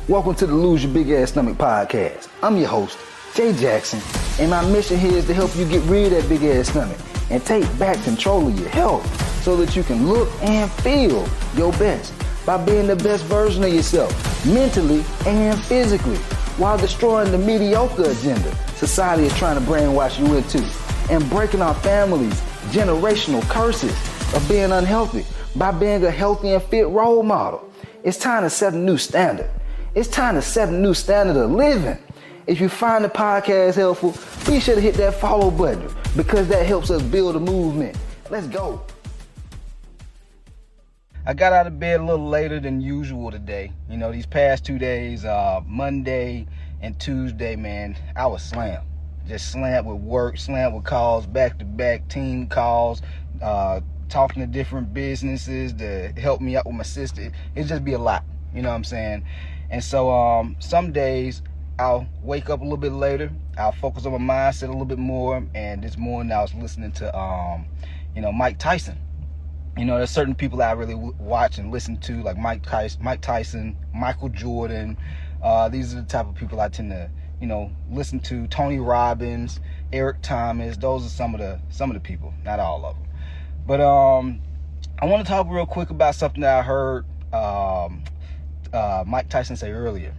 Welcome to the Lose Your Big Ass Stomach podcast. I'm your host, Jay Jackson, and my mission here is to help you get rid of that big ass stomach and take back control of your health so that you can look and feel your best by being the best version of yourself, mentally and physically, while destroying the mediocre agenda society is trying to brainwash you into, and breaking our families' generational curses of being unhealthy by being a healthy and fit role model. It's time to set a new standard. It's time to set a new standard of living. If you find the podcast helpful, be sure to hit that follow button because that helps us build a movement. Let's go. I got out of bed a little later than usual today. You know, these past 2 days, Monday and Tuesday, man, I was slammed. Just slammed with work, slammed with calls, back-to-back team calls, talking to different businesses to help me out with my sister. It'd just be a lot, you know what I'm saying? And so some days I'll wake up a little bit later, I'll focus on my mindset a little bit more, and this morning I was listening to, Mike Tyson. You know, there's certain people that I really watch and listen to, like Mike Tyson, Michael Jordan. These are the type of people I tend to, listen to. Tony Robbins, Eric Thomas. Those are some of the people, not all of them. But I want to talk real quick about something that I heard Mike Tyson say earlier,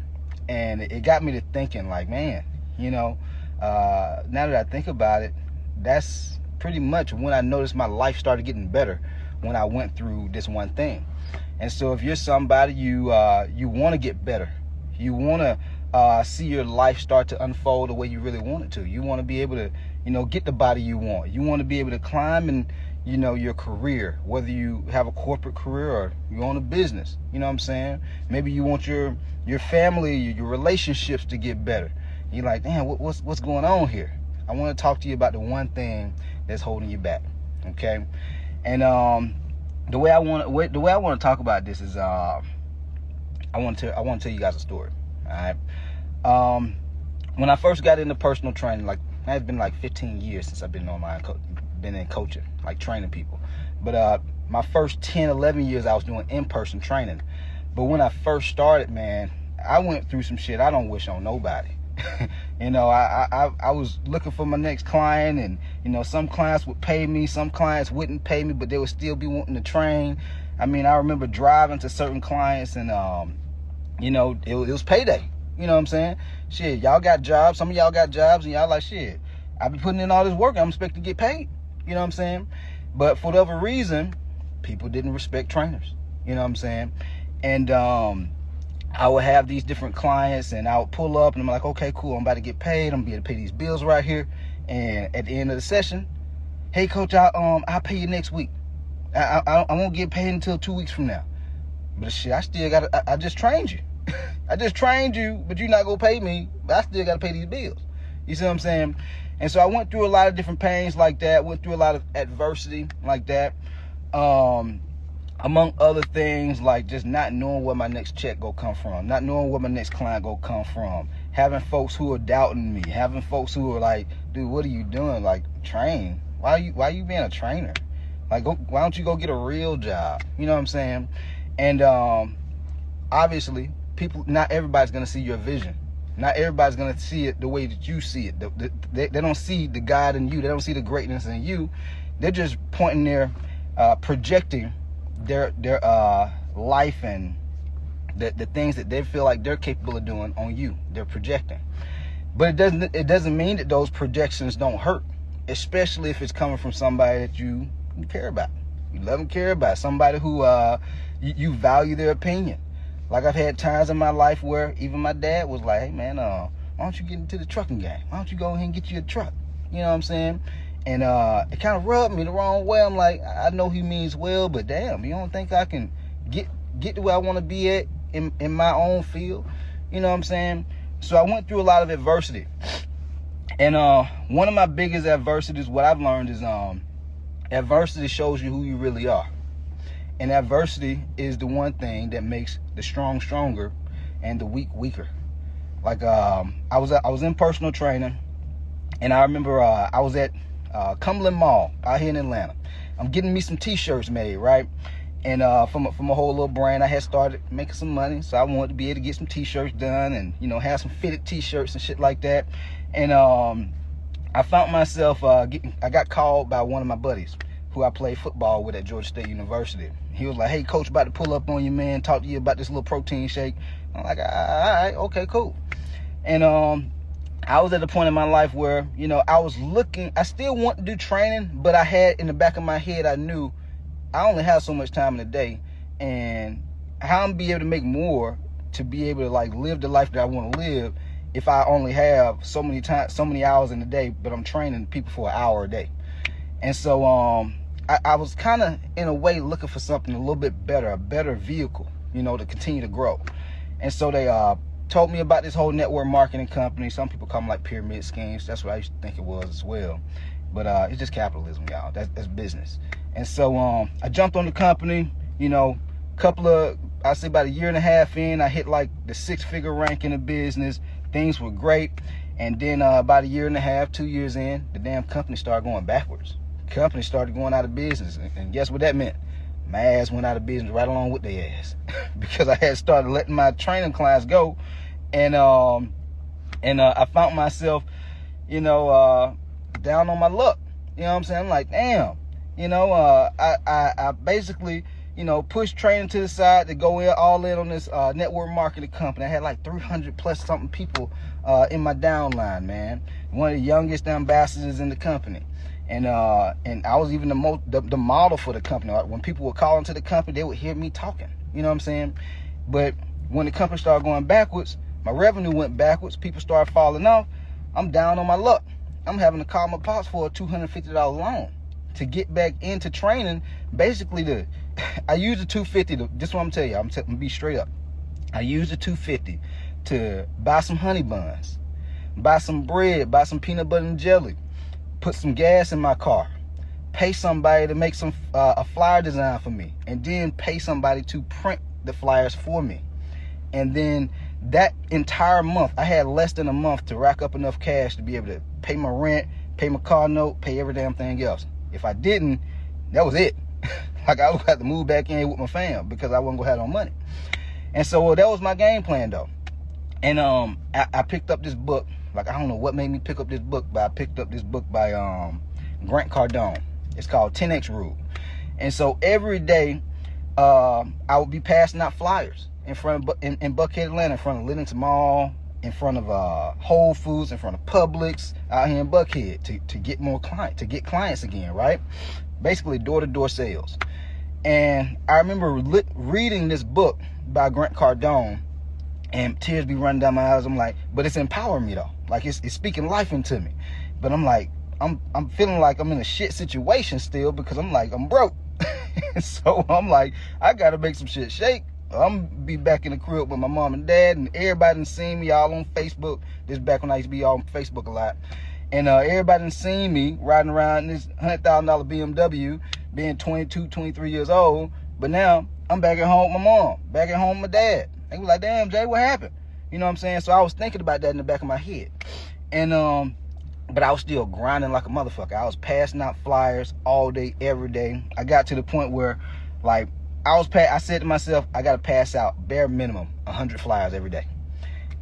and it got me to thinking, like, man, now that I think about it, that's pretty much when I noticed my life started getting better, when I went through this one thing. And so if you're somebody, you want to get better, you want to see your life start to unfold the way you really want it to. You want to be able to, get the body you want. You want to be able to climb in, your career, whether you have a corporate career or you own a business. You know what I'm saying? Maybe you want your family, your relationships to get better. You're like, damn, what's going on here? I want to talk to you about the one thing that's holding you back. Okay? And the way I want to talk about this is I want to tell you guys a story. All right. When I first got into personal training, like, it has been like 15 years since I've been in coaching, like training people. But my first 10, 11 years I was doing in-person training. But when I first started, man, I went through some shit I don't wish on nobody. I was looking for my next client, and some clients would pay me, some clients wouldn't pay me, but they would still be wanting to train. I mean, I remember driving to certain clients, and it was payday. You know what I'm saying? Shit, y'all got jobs. Some of y'all got jobs, and y'all like, shit, I be putting in all this work, I'm expected to get paid. You know what I'm saying? But for whatever reason, people didn't respect trainers. You know what I'm saying? And I would have these different clients, and I would pull up, and I'm like, okay, cool, I'm about to get paid. I'm going to be able to pay these bills right here. And at the end of the session, hey, coach, I'll pay you next week. I won't get paid until 2 weeks from now. But shit, I just trained you. I just trained you, but you're not going to pay me, but I still got to pay these bills. You see what I'm saying? And so I went through a lot of different pains like that, went through a lot of adversity like that. Among other things, like just not knowing where my next check go come from, not knowing where my next client go come from, having folks who are doubting me, having folks who are like, dude, what are you doing? Like, train. Why are you being a trainer? Like, why don't you go get a real job? You know what I'm saying? And obviously, not everybody's gonna see your vision. Not everybody's gonna see it the way that you see it. They don't see the God in you. They don't see the greatness in you. They're just pointing their, projecting their life and the things that they feel like they're capable of doing on you. They're projecting. But it doesn't mean that those projections don't hurt, especially if it's coming from somebody that you care about. You love and care about. Somebody who you value their opinion. Like, I've had times in my life where even my dad was like, hey man, why don't you get into the trucking game? Why don't you go ahead and get you a truck? You know what I'm saying? And it kind of rubbed me the wrong way. I'm like, I know he means well, but damn, you don't think I can get to where I want to be at in my own field? You know what I'm saying? So I went through a lot of adversity. And one of my biggest adversities, what I've learned is adversity shows you who you really are. And adversity is the one thing that makes the strong stronger and the weak weaker. Like, I was in personal training, and I remember I was at Cumberland Mall out here in Atlanta. I'm getting me some t-shirts made, right? And from a whole little brand, I had started making some money, so I wanted to be able to get some t-shirts done and, you know, have some fitted t-shirts and shit like that. And I found myself I got called by one of my buddies who I played football with at Georgia State University. He was like, "Hey, coach, about to pull up on you, man, talk to you about this little protein shake." I'm like, "All right, okay, cool." And I was at a point in my life where, you know, I still want to do training, but I had in the back of my head, I knew I only have so much time in a day, and how I'm be able to make more to be able to like live the life that I want to live if I only have so many hours in a day, but I'm training people for an hour a day. And so I was kind of in a way looking for something a little bit better, a better vehicle, you know, to continue to grow. And so they told me about this whole network marketing company. Some people call them like pyramid schemes. That's what I used to think it was as well. But it's just capitalism, y'all. That's business. And so I jumped on the company, you know, I say about a year and a half in, I hit like the 6-figure rank in the business. Things were great. And then about a year and a half, 2 years in, the damn company started going backwards. The company started going out of business. And guess what that meant? My ass went out of business right along with their ass. Because I had started letting my training clients go. And I found myself, you know, down on my luck. You know what I'm saying? I'm like, damn. You know, I basically, you know, pushed training to the side to go all in on this network marketing company. I had like 300 plus something people in my downline, man. One of the youngest ambassadors in the company. And I was even the model for the company. Like, when people would call into the company, they would hear me talking. You know what I'm saying? But when the company started going backwards, my revenue went backwards. People started falling off. I'm down on my luck. I'm having to call my pops for a $250 loan to get back into training. Basically, I used the $250. This is what I'm telling you. I'm gonna be straight up. I used the $250 to buy some honey buns, buy some bread, buy some peanut butter and jelly, put some gas in my car, pay somebody to make a flyer design for me, and then pay somebody to print the flyers for me. And then that entire month, I had less than a month to rack up enough cash to be able to pay my rent, pay my car note, pay every damn thing else. If I didn't, that was it. Like, I would have to move back in with my fam because I wasn't gonna have no money. And so that was my game plan though. And I picked up this book. Like, I don't know what made me pick up this book, but I picked up this book by Grant Cardone. It's called 10X Rule. And so every day I would be passing out flyers in Buckhead, Atlanta, in front of Livingston Mall, in front of Whole Foods, in front of Publix, out here in Buckhead to get more clients, to get clients again, right? Basically door-to-door sales. And I remember reading this book by Grant Cardone, and tears be running down my eyes. I'm like, but it's empowering me though. Like, it's speaking life into me. But I'm like, I'm feeling like I'm in a shit situation still because I'm like, I'm broke. So I'm like, I gotta make some shit shake. I'm be back in the crib with my mom and dad, and everybody done seen me all on Facebook. This is back when I used to be on Facebook a lot. And everybody done seen me riding around in this $100,000 BMW, being 22, 23 years old. But now I'm back at home with my mom, back at home with my dad. They was like, damn, Jay, what happened? You know what I'm saying? So I was thinking about that in the back of my head. And but I was still grinding like a motherfucker. I was passing out flyers all day, every day. I got to the point where, like, I said to myself, I gotta pass out bare minimum 100 flyers every day.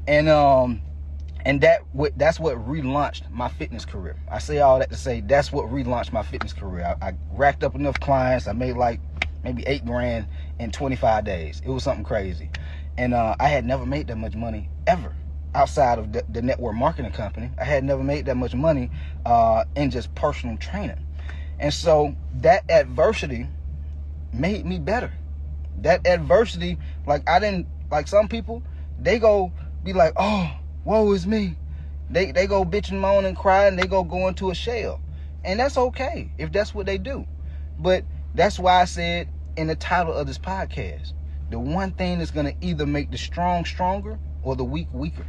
And that's what relaunched my fitness career. I say all that to say that's what relaunched my fitness career. I racked up enough clients. I made like maybe $8,000 in 25 days. It was something crazy. And I had never made that much money ever outside of the network marketing company. I had never made that much money in just personal training. And so that adversity made me better. That adversity, like, some people, they go be like, oh, woe is me. They go bitch and moan and cry, and they go into a shell. And that's okay if that's what they do. But that's why I said in the title of this podcast, the one thing that's going to either make the strong stronger or the weak weaker.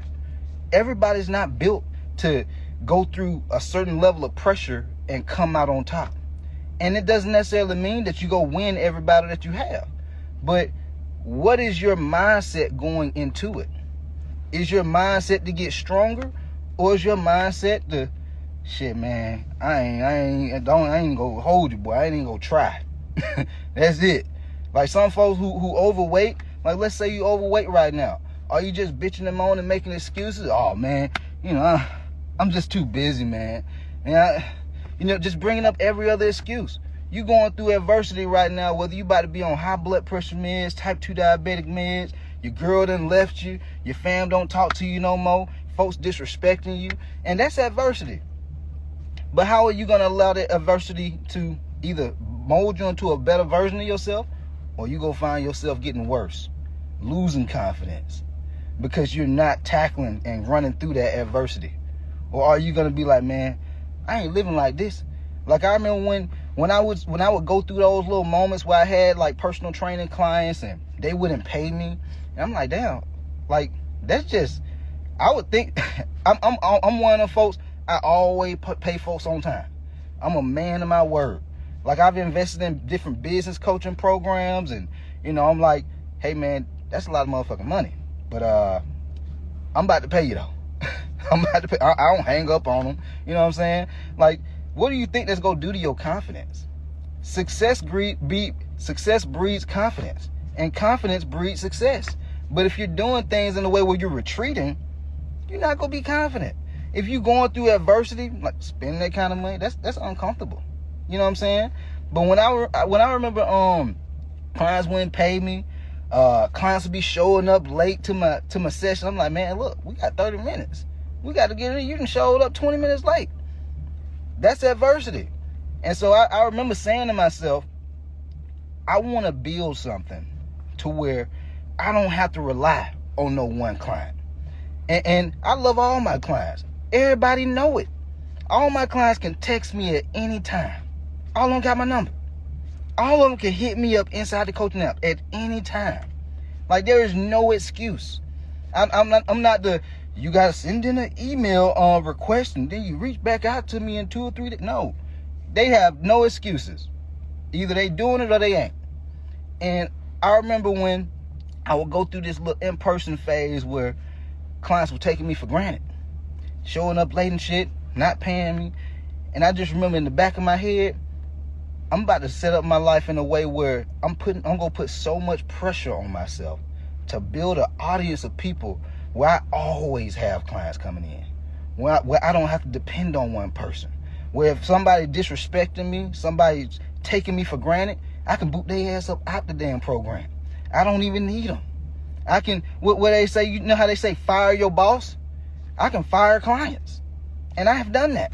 Everybody's not built to go through a certain level of pressure and come out on top. And it doesn't necessarily mean that you go win everybody that you have. But what is your mindset going into it? Is your mindset to get stronger, or is your mindset to, shit, man, I ain't gonna hold you, boy. I ain't even gonna try. That's it. Like some folks who overweight, like let's say you overweight right now. Are you just bitching and moaning and making excuses? Oh man, I'm just too busy, man. Just bringing up every other excuse. You going through adversity right now, whether you about to be on high blood pressure meds, type 2 diabetic meds, your girl done left you, your fam don't talk to you no more, folks disrespecting you, and that's adversity. But how are you going to allow that adversity to either mold you into a better version of yourself, or you go find yourself getting worse, losing confidence, because you're not tackling and running through that adversity? Or are you going to be like, man, I ain't living like this? Like I remember when I would go through those little moments where I had like personal training clients and they wouldn't pay me, and I'm like, damn, like that's just, I would think I'm one of them folks. I always pay folks on time. I'm a man of my word. Like I've invested in different business coaching programs, and I'm like, hey man, that's a lot of motherfucking money, but I'm about to pay you though. I'm about to pay. I don't hang up on them. You know what I'm saying? Like, what do you think that's gonna do to your confidence? Success breeds confidence, and confidence breeds success. But if you're doing things in a way where you're retreating, you're not gonna be confident. If you're going through adversity, like spending that kind of money, that's uncomfortable. You know what I'm saying? But when I remember clients wouldn't pay me, clients would be showing up late to my session. I'm like, man, look, we got 30 minutes. We got to get in. You done showed up 20 minutes late. That's adversity. And so I remember saying to myself, I want to build something to where I don't have to rely on no one client. And I love all my clients. Everybody know it. All my clients can text me at any time. All of them got my number. All of them can hit me up inside the coaching app at any time. Like there is no excuse. I'm not the, you gotta send in an email request and then you reach back out to me in 2 or 3 days. No, they have no excuses. Either they doing it or they ain't. And I remember when I would go through this little in-person phase where clients were taking me for granted, showing up late and shit, not paying me. And I just remember in the back of my head, I'm about to set up my life in a way where I'm gonna put so much pressure on myself to build an audience of people where I always have clients coming in, where I don't have to depend on one person, where if somebody disrespecting me, somebody's taking me for granted, I can boot their ass up out the damn program. I don't even need them. I can, what they say, you know how they say fire your boss? I can fire clients. And I have done that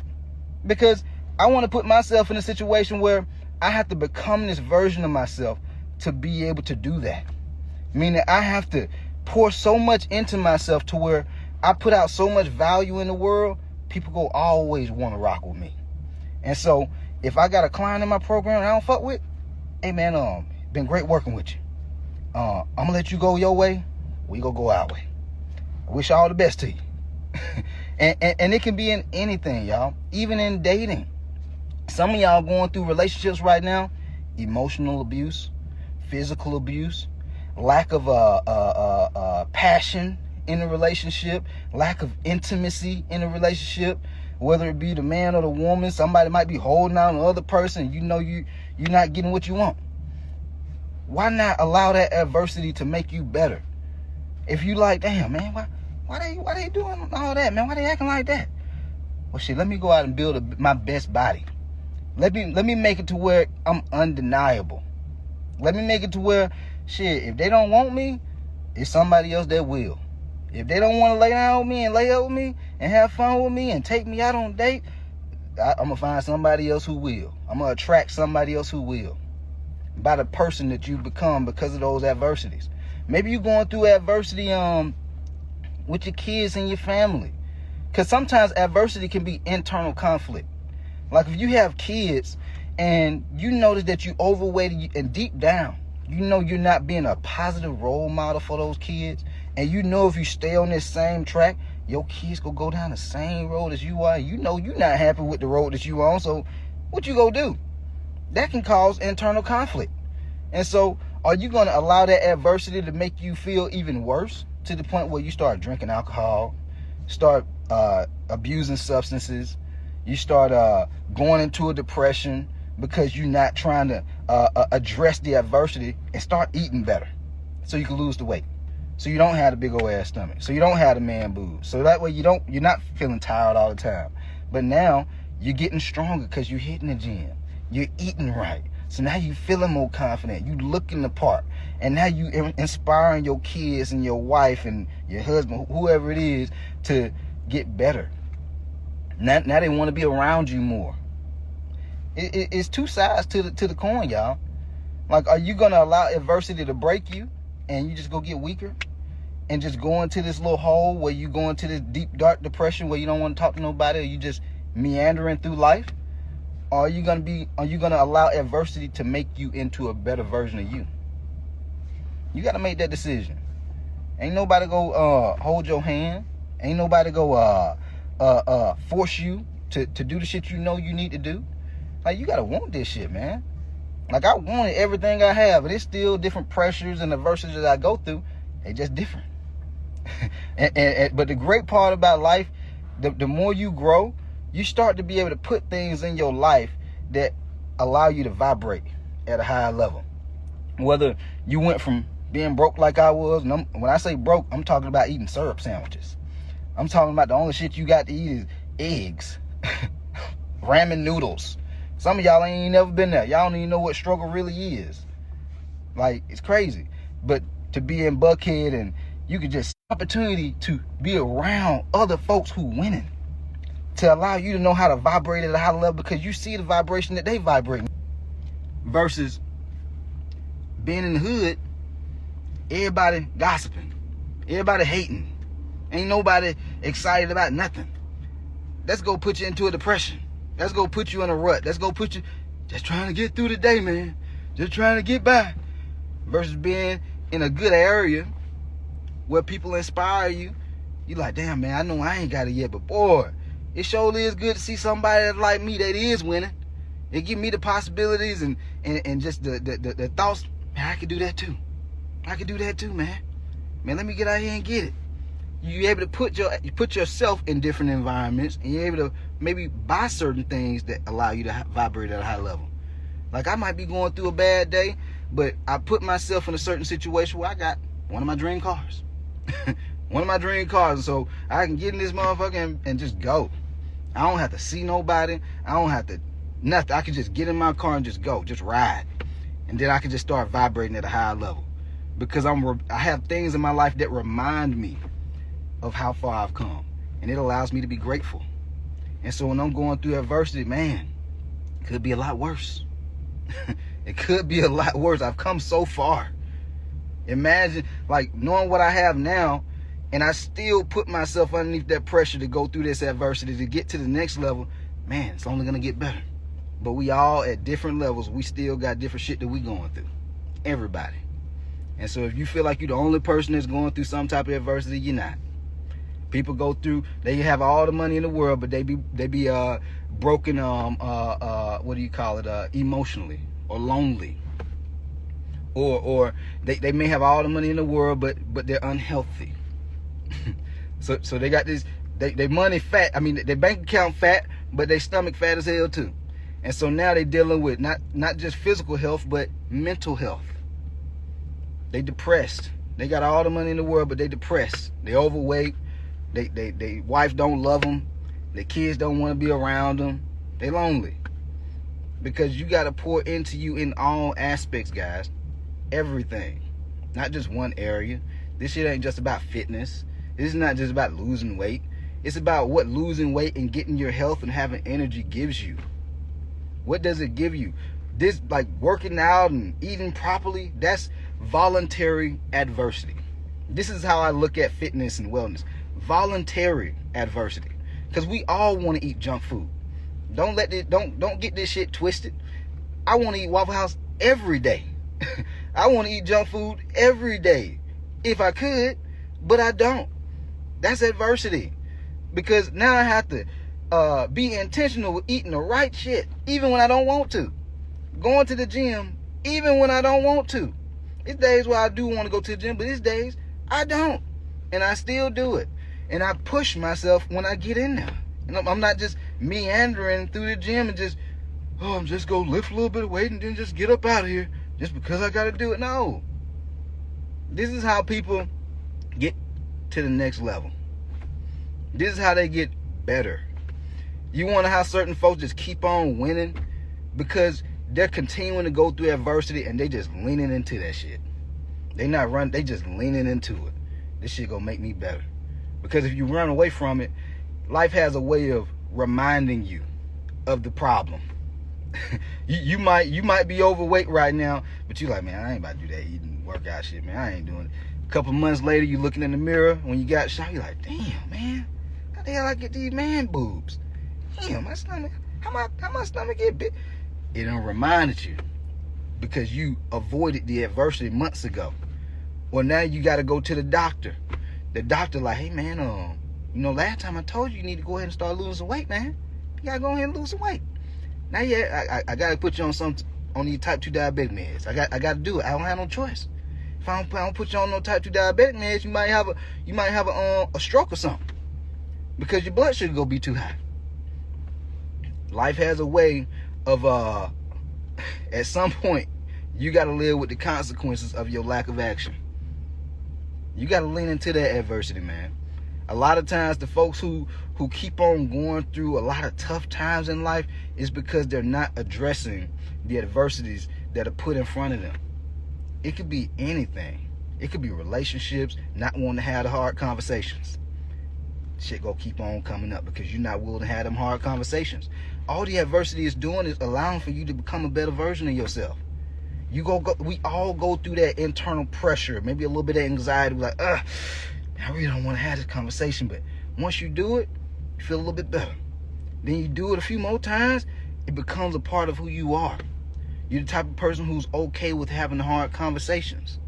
because I want to put myself in a situation where I have to become this version of myself to be able to do that. Meaning I have to pour so much into myself to where I put out so much value in the world, people go always want to rock with me. And so if I got a client in my program and I don't fuck with, hey man, been great working with you. I'm gonna let you go your way, we gonna go our way. I wish all the best to you. and it can be in anything, y'all. Even in dating. Some of y'all going through relationships right now, emotional abuse, physical abuse, lack of passion in a relationship, lack of intimacy in a relationship, whether it be the man or the woman. Somebody might be holding on to the other person. You're not getting what you want. Why not allow that adversity to make you better? If you like, damn man, why they doing all that, man? Why they acting like that? Well, shit, let me go out and build my best body. Let me make it to where I'm undeniable. Let me make it to where, shit, if they don't want me, it's somebody else that will. If they don't want to lay down with me and lay up with me and have fun with me and take me out on a date, I'm going to find somebody else who will. I'm going to attract somebody else who will. By the person that you become because of those adversities. Maybe you're going through adversity with your kids and your family. Because sometimes adversity can be internal conflict. Like if you have kids and you notice that you overweighted and deep down, you know you're not being a positive role model for those kids. And you know if you stay on this same track, your kids gonna go down the same road as you are. You know you're not happy with the road that you on. So what you gonna do? That can cause internal conflict. And so are you going to allow that adversity to make you feel even worse to the point where you start drinking alcohol, start abusing substances, you start going into a depression, because you're not trying to address the adversity and start eating better so you can lose the weight. So you don't have the big old ass stomach. So you don't have the man boobs. So that way you're not feeling tired all the time. But now you're getting stronger because you're hitting the gym. You're eating right. So now you're feeling more confident. You looking the part. And now you inspiring your kids and your wife and your husband, whoever it is, to get better. Now they want to be around you more. It's two sides to the coin, y'all. Like, are you going to allow adversity to break you and you just go get weaker and just go into this little hole where you go into this deep, dark depression where you don't want to talk to nobody, or you just meandering through life? Or are you going to allow adversity to make you into a better version of you? You got to make that decision. Ain't nobody go hold your hand. Ain't nobody go force you to do the shit you know you need to do. Like, you got to want this shit, man. Like, I wanted everything I have, but it's still different pressures and adversities that I go through. They just different. But the great part about life, the more you grow, you start to be able to put things in your life that allow you to vibrate at a higher level. Whether you went from being broke like I was, and when I say broke, I'm talking about eating syrup sandwiches. I'm talking about the only shit you got to eat is eggs, ramen noodles. Some of y'all ain't never been there. Y'all don't even know what struggle really is. Like, it's crazy. But to be in Buckhead and you could just opportunity to be around other folks who winning, to allow you to know how to vibrate at a high level because you see the vibration that they vibrating, versus being in the hood, everybody gossiping, everybody hating, ain't nobody excited about nothing. That's gonna put you into a depression. That's gonna put you in a rut. That's gonna put you just trying to get through the day, man. Just trying to get by. Versus being in a good area where people inspire you. You like, damn, man, I know I ain't got it yet, but boy, it surely is good to see somebody that's like me that is winning. It give me the possibilities and just the thoughts, man, I could do that too. I could do that too, man. Man, let me get out here and get it. You're able to put yourself in different environments, and you're able to maybe buy certain things that allow you to vibrate at a high level. Like, I might be going through a bad day, but I put myself in a certain situation where I got one of my dream cars. One of my dream cars, so I can get in this motherfucker and just go. I don't have to see nobody. I don't have to nothing. I can just get in my car and just go, just ride. And then I can just start vibrating at a higher level. Because I have things in my life that remind me of how far I've come, and it allows me to be grateful. And so when I'm going through adversity, man, it could be a lot worse. It could be a lot worse. I've come so far. Imagine, like, knowing what I have now, and I still put myself underneath that pressure to go through this adversity to get to the next level. Man, it's only gonna get better. But we all at different levels. We still got different shit that we going through. Everybody. And so if you feel like you're the only person that's going through some type of adversity, you're not. People go through, they have all the money in the world, but they be broken, what do you call it, emotionally, or lonely. Or they may have all the money in the world, but they're unhealthy. so they got this, they money fat, I mean, their bank account fat, but their stomach fat as hell too. And so now they're dealing with not just physical health, but mental health. They depressed. They got all the money in the world, but they depressed. They overweight. They wife don't love them. Their kids don't want to be around them. They lonely. Because you got to pour into you in all aspects, guys. Everything. Not just one area. This shit ain't just about fitness. This is not just about losing weight. It's about what losing weight and getting your health and having energy gives you. What does it give you? This, like, working out and eating properly, that's voluntary adversity. This is how I look at fitness and wellness. Voluntary adversity. Because we all want to eat junk food. Don't get this shit twisted. I want to eat Waffle House every day. I want to eat junk food every day if I could, but I don't. That's adversity. Because now I have to be intentional with eating the right shit, even when I don't want to. Going to the gym, even when I don't want to. It's days where I do want to go to the gym, but it's days I don't. And I still do it. And I push myself when I get in there. And I'm not just meandering through the gym and just, oh, I'm just going to lift a little bit of weight and then just get up out of here just because I got to do it. No. This is how people get to the next level. This is how they get better. You wonder how certain folks just keep on winning? Because they're continuing to go through adversity and they just leaning into that shit. They not run, they just leaning into it. This shit gonna make me better. Because if you run away from it, life has a way of reminding you of the problem. you might be overweight right now, but you like, man, I ain't about to do that eating workout shit, man. I ain't doing it. A couple months later, you looking in the mirror when you got shot, you like, damn, man, how the hell I get these man boobs? Damn, my stomach, how my stomach get big? It done reminded you because you avoided the adversity months ago. Well, now you got to go to the doctor. The doctor like, hey, man, last time I told you you need to go ahead and start losing some weight, man. You got to go ahead and lose some weight. Now, yeah, I got to put you on these type 2 diabetic meds. I got to do it. I don't have no choice. If I don't put you on no type 2 diabetic meds, you might have a stroke or something because your blood sugar gonna be too high. Life has a way of at some point you got to live with the consequences of your lack of action. You got to lean into that adversity, man. A lot of times the folks who keep on going through a lot of tough times in life is because they're not addressing the adversities that are put in front of them. It could be anything. It could be relationships, not wanting to have the hard conversations. Shit gonna keep on coming up because you're not willing to have them hard conversations. All the adversity is doing is allowing for you to become a better version of yourself. We all go through that internal pressure, maybe a little bit of anxiety, like, I really don't want to have this conversation. But once you do it, you feel a little bit better. Then you do it a few more times, it becomes a part of who you are. You're the type of person who's okay with having hard conversations.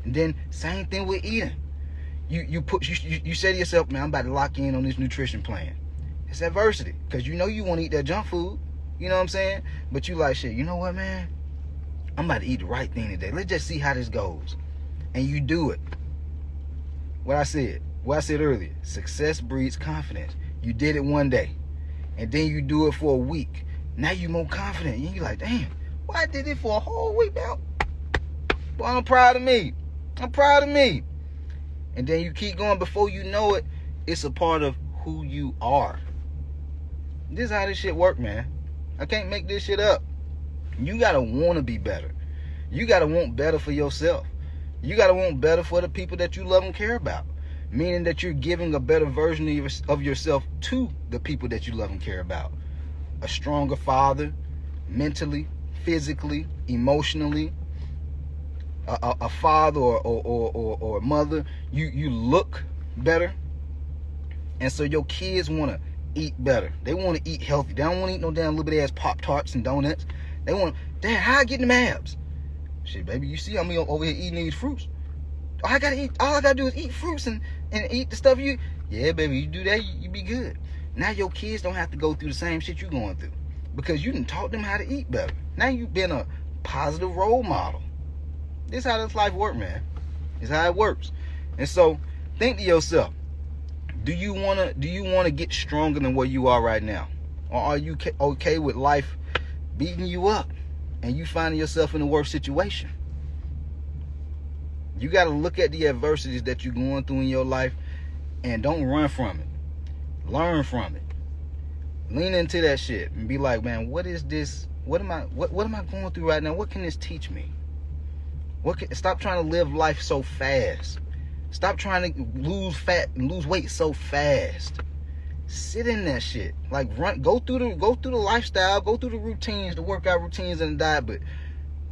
And then same thing with eating. You say to yourself, man, I'm about to lock in on this nutrition plan. It's adversity because you know you want to eat that junk food. You know what I'm saying? But you like, shit, you know what, man? I'm about to eat the right thing today. Let's just see how this goes. And you do it. What I said earlier, success breeds confidence. You did it one day. And then you do it for a week. Now you're more confident. And you're like, damn, why I did it for a whole week now? Well, I'm proud of me. I'm proud of me. And then you keep going. Before you know it, it's a part of who you are. This is how this shit work, man. I can't make this shit up. You gotta want to be better. You gotta want better for yourself. You gotta want better for the people that you love and care about. Meaning that you're giving a better version of yourself to the people that you love and care about. A stronger father, mentally, physically, emotionally. A father or a mother. You look better. And so your kids want to eat better. They want to eat healthy. They don't want to eat no damn little bit ass Pop-Tarts and donuts. They want, Dad, how I get them abs? Shit, baby, you see I'm over here eating these fruits. All I gotta do is eat fruits and eat the stuff you. Yeah, baby, you do that, you be good. Now your kids don't have to go through the same shit you going through because you done taught them how to eat better. Now you've been a positive role model. This is how this life works, man. It's how it works. And so think to yourself, do you wanna get stronger than where you are right now? Or are you okay with life beating you up and you finding yourself in a worse situation? You got to look at the adversities that you're going through in your life and don't run from it. Learn from it. Lean into that shit and be like, man, what is this? What am I going through right now? What can this teach me? Stop trying to live life so fast. Stop trying to lose fat and lose weight so fast. Sit in that shit. Like go through the lifestyle, go through the routines, the workout routines and the diet, but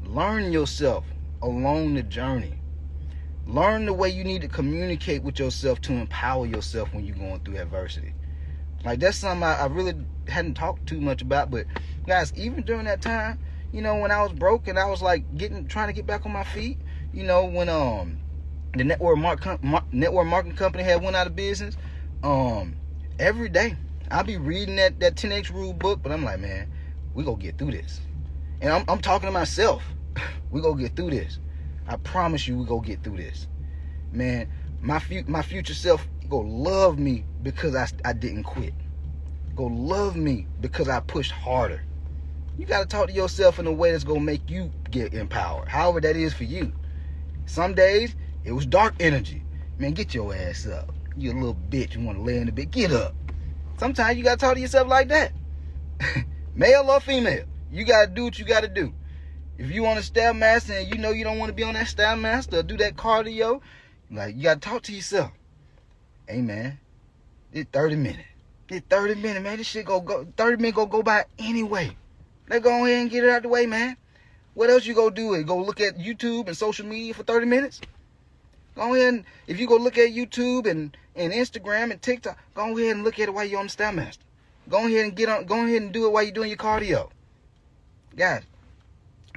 learn yourself along the journey. Learn the way you need to communicate with yourself to empower yourself when you're going through adversity. Like that's something I really hadn't talked too much about, but guys, even during that time, when I was broke and I was like trying to get back on my feet, when the network marketing company had went out of business, every day I'll be reading that 10X rule book, but I'm like, man, we gonna get through this. And I'm talking to myself. We gonna get through this. I promise you we gonna get through this. Man, my future self gonna love me because I didn't quit. Gonna love me because I pushed harder. You got to talk to yourself in a way that's going to make you get empowered. However that is for you. Some days, it was dark energy. Man, get your ass up. You a little bitch. You want to lay in the bed. Get up. Sometimes you got to talk to yourself like that. Male or female. You got to do what you got to do. If you on a Stairmaster and you know you don't want to be on that Stairmaster or do that cardio, like, you got to talk to yourself. Hey, man, it's 30 minutes. It's 30 minutes, man. This shit go 30 minutes go by anyway. Let's go ahead and get it out the way, man. What else you go do? Go look at YouTube and social media for 30 minutes? Go ahead and, if you go look at YouTube and Instagram and TikTok, go ahead and look at it while you're on the Stairmaster. Go ahead and do it while you're doing your cardio. Guys,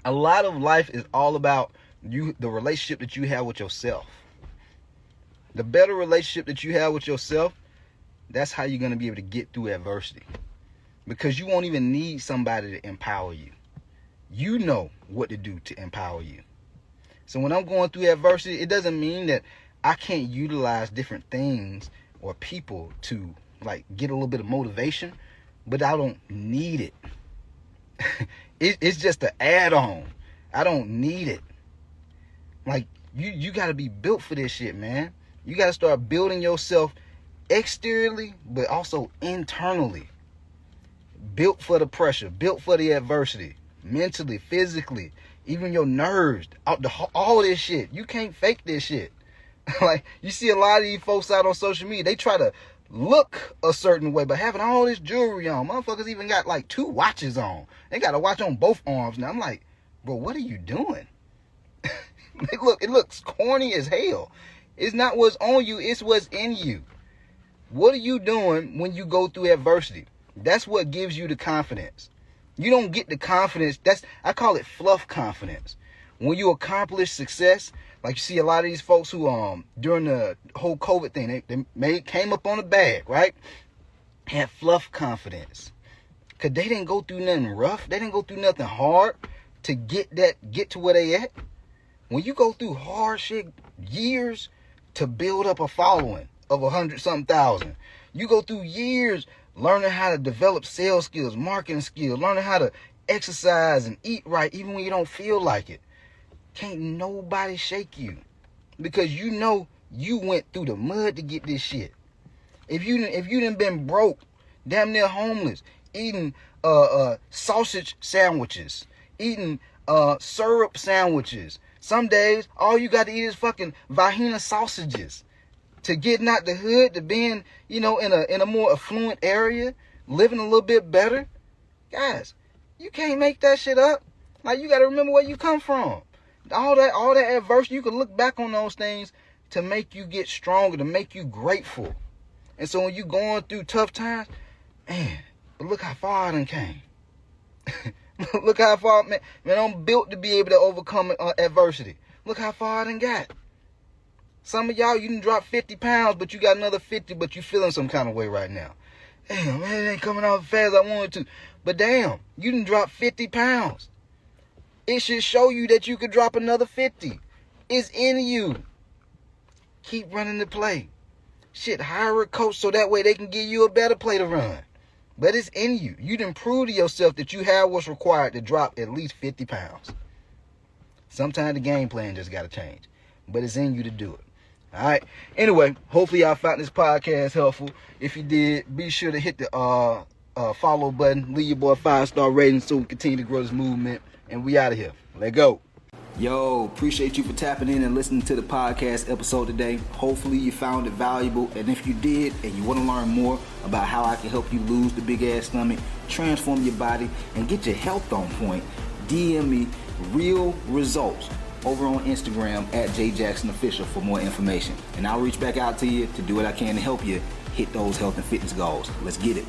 a lot of life is all about the relationship that you have with yourself. The better relationship that you have with yourself, that's how you're going to be able to get through adversity. Because you won't even need somebody to empower you. You know what to do to empower you. So when I'm going through adversity, it doesn't mean that I can't utilize different things or people to like get a little bit of motivation, but I don't need it. It's just an add-on. I don't need it. Like, you got to be built for this shit, man. You got to start building yourself exteriorly, but also internally. Built for the pressure, built for the adversity, mentally, physically, even your nerves, all this shit. You can't fake this shit. Like, you see a lot of these folks out on social media, they try to look a certain way, but having all this jewelry on. Motherfuckers even got like 2 watches on. They got a watch on both arms. Now I'm like, bro, what are you doing? It looks corny as hell. It's not what's on you, it's what's in you. What are you doing when you go through adversity? That's what gives you the confidence. You don't get the confidence. I call it fluff confidence. When you accomplish success, like you see a lot of these folks who during the whole COVID thing, they came up on the bag, right? Had fluff confidence. Cause they didn't go through nothing rough. They didn't go through nothing hard to get to where they at. When you go through hard shit, years to build up a following of 100-something thousand, you go through years learning how to develop sales skills, marketing skills, learning how to exercise and eat right even when you don't feel like it. Can't nobody shake you. Because you know you went through the mud to get this shit. If you done been broke, damn near homeless, eating sausage sandwiches, eating syrup sandwiches. Some days all you got to eat is fucking Vahina sausages. To getting out the hood, to being, in a more affluent area, living a little bit better. Guys, you can't make that shit up. Like, you got to remember where you come from. All that adversity, you can look back on those things to make you get stronger, to make you grateful. And so when you going through tough times, man, but look how far I done came. Look how far, man, I'm built to be able to overcome adversity. Look how far I done got. Some of y'all, you done dropped 50 pounds, but you got another 50, but you feeling some kind of way right now. Damn, man, it ain't coming out as fast as I wanted to. But damn, you done dropped 50 pounds. It should show you that you could drop another 50. It's in you. Keep running the play. Shit, hire a coach so that way they can give you a better play to run. But it's in you. You done prove to yourself that you have what's required to drop at least 50 pounds. Sometimes the game plan just got to change. But it's in you to do it. All right. Anyway, hopefully y'all found this podcast helpful. If you did, be sure to hit the follow button. Leave your boy a 5-star rating so we continue to grow this movement. And we out of here. Let go. Yo, appreciate you for tapping in and listening to the podcast episode today. Hopefully you found it valuable. And if you did and you want to learn more about how I can help you lose the big ass stomach, transform your body, and get your health on point, DM me real results over on Instagram at JJacksonOfficial for more information. And I'll reach back out to you to do what I can to help you hit those health and fitness goals. Let's get it.